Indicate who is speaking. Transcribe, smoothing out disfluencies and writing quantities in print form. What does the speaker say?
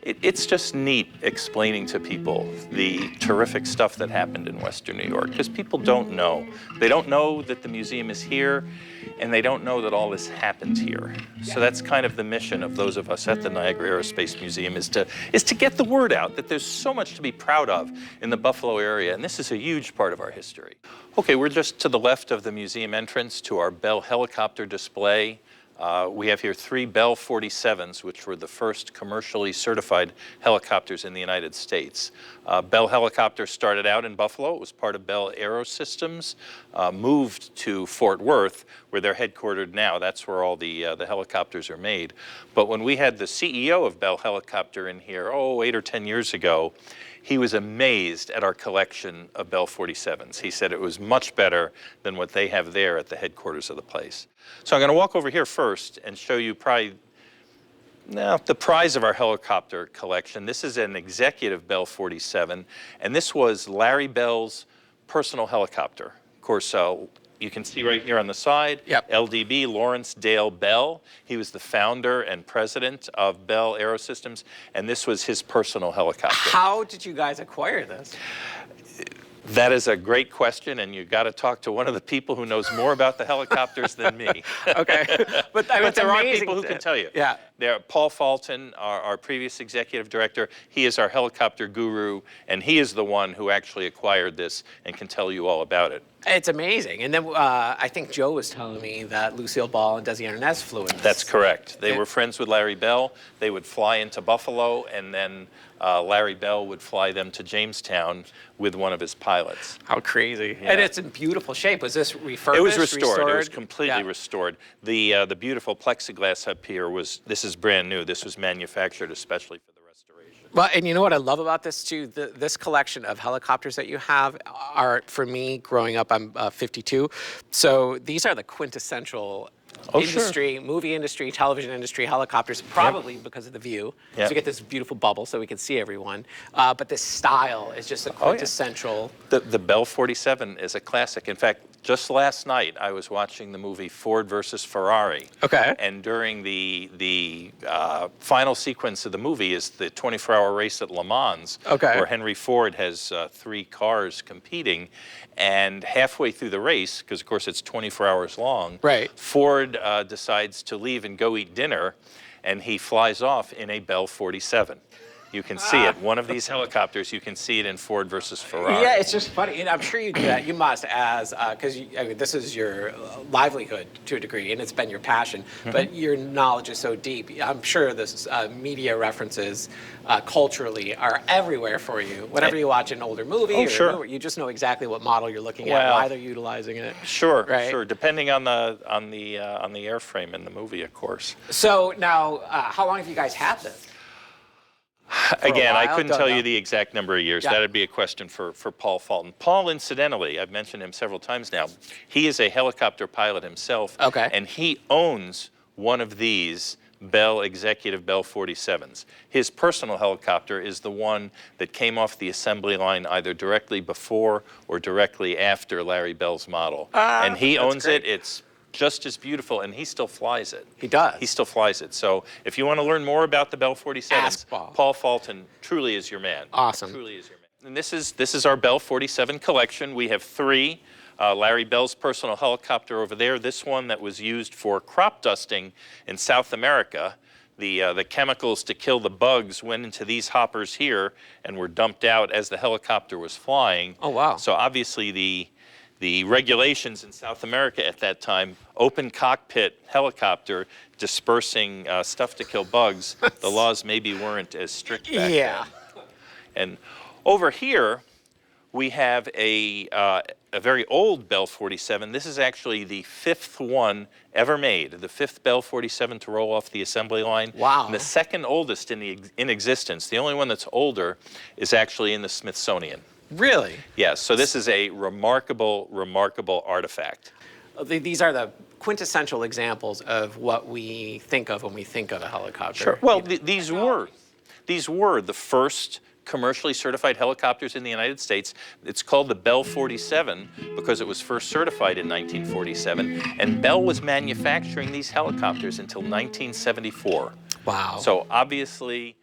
Speaker 1: It's just neat explaining to people the terrific stuff that happened in Western New York, because people don't know. They don't know that the museum is here, and they don't know that all this happened here. So that's kind of the mission of those of us at the Niagara Aerospace Museum, is to get the word out that there's so much to be proud of in the Buffalo area, and this is a huge part of our history. Okay, we're just to the left of the museum entrance to our Bell helicopter display. We have here 3 Bell 47s, which were the first commercially certified helicopters in the United States. Bell Helicopter started out in Buffalo. It was part of Bell Aerosystems, moved to Fort Worth, where they're headquartered now. That's where all the helicopters are made. But when we had the CEO of Bell Helicopter in here, 8 or 10 years ago, he was amazed at our collection of Bell 47s. He said it was much better than what they have there at the headquarters of the place. So I'm going to walk over here first and show you probably the prize of our helicopter collection. This is an executive Bell 47, and this was Larry Bell's personal helicopter. Of course, you can see right here on the side,
Speaker 2: Yep.
Speaker 1: LDB, Lawrence Dale Bell. He was the founder and president of Bell Aerosystems, and this was his personal helicopter.
Speaker 2: How did you guys acquire this?
Speaker 1: That is a great question, and you've got to talk to one of the people who knows more about the helicopters than me.
Speaker 2: Okay, but I mean,
Speaker 1: There are people who can tell you.
Speaker 2: Yeah.
Speaker 1: Paul Fulton, our previous executive director, he is our helicopter guru, and he is the one who actually acquired this and can tell you all about it.
Speaker 2: It's amazing. And then I think Joe was telling me that Lucille Ball and Desi Arnaz flew in this.
Speaker 1: That's correct. They were friends with Larry Bell. They would fly into Buffalo, and then Larry Bell would fly them to Jamestown with one of his pilots.
Speaker 2: How crazy.
Speaker 1: Yeah.
Speaker 2: And it's in beautiful shape. Was this refurbished?
Speaker 1: It was restored. It was completely
Speaker 2: Yeah.
Speaker 1: restored. The beautiful plexiglass up here this is brand new. This was manufactured especially for the restoration.
Speaker 2: Well, and you know what I love about this too? This collection of helicopters that you have are, for me, growing up, I'm 52. So these are the quintessential industry, movie industry, television industry, helicopters, probably because of the view. So you get this beautiful bubble so we can see everyone. But this style is just a quintessential.
Speaker 1: The Bell 47 is a classic. In fact, just last night I was watching the movie Ford versus Ferrari.
Speaker 2: Okay.
Speaker 1: And during the final sequence of the movie is the 24-hour race at Le Mans, where Henry Ford has 3 cars competing. And halfway through the race, because of course it's 24 hours long, Ford decides to leave and go eat dinner, and he flies off in a Bell 47. You can see it. One of these helicopters, you can see it in Ford versus Ferrari.
Speaker 2: Yeah, it's just funny. And I'm sure you do that. You must, as, because I mean, this is your livelihood to a degree, and it's been your passion, but your knowledge is so deep. I'm sure this media references culturally are everywhere for you. Whenever you watch an older movie, you just know exactly what model you're looking at, why they're utilizing it.
Speaker 1: Sure, depending on the airframe in the movie, of course.
Speaker 2: So now, how long have you guys had this?
Speaker 1: Again, I couldn't tell you the exact number of years. That'd be a question for Paul Fulton. Paul, incidentally, I've mentioned him several times now, he is a helicopter pilot himself, and he owns one of these executive Bell 47s. His personal helicopter is the one that came off the assembly line either directly before or directly after Larry Bell's model. And he owns it. It's just as beautiful, and he still flies it.
Speaker 2: He does.
Speaker 1: He still flies it. So if you want to learn more about the Bell 47s,
Speaker 2: ask Paul.
Speaker 1: Paul Fulton truly is your man.
Speaker 2: Awesome.
Speaker 1: Truly is your man. And this is our Bell 47 collection. We have 3. Larry Bell's personal helicopter over there. This one that was used for crop dusting in South America. The chemicals to kill the bugs went into these hoppers here and were dumped out as the helicopter was flying.
Speaker 2: Oh, wow.
Speaker 1: So obviously the regulations in South America at that time, open cockpit helicopter dispersing stuff to kill bugs, the laws maybe weren't as strict back then. And over here, we have a very old Bell 47. This is actually the 5th one ever made, the 5th Bell 47 to roll off the assembly line.
Speaker 2: Wow.
Speaker 1: And the 2nd oldest in existence. The only one that's older is actually in the Smithsonian.
Speaker 2: Really?
Speaker 1: Yes, so this is a remarkable, remarkable artifact.
Speaker 2: These are the quintessential examples of what we think of when we think of a helicopter.
Speaker 1: Sure. Well, these were the first commercially certified helicopters in the United States. It's called the Bell 47 because it was first certified in 1947, and Bell was manufacturing these helicopters until 1974.
Speaker 2: Wow.
Speaker 1: So obviously,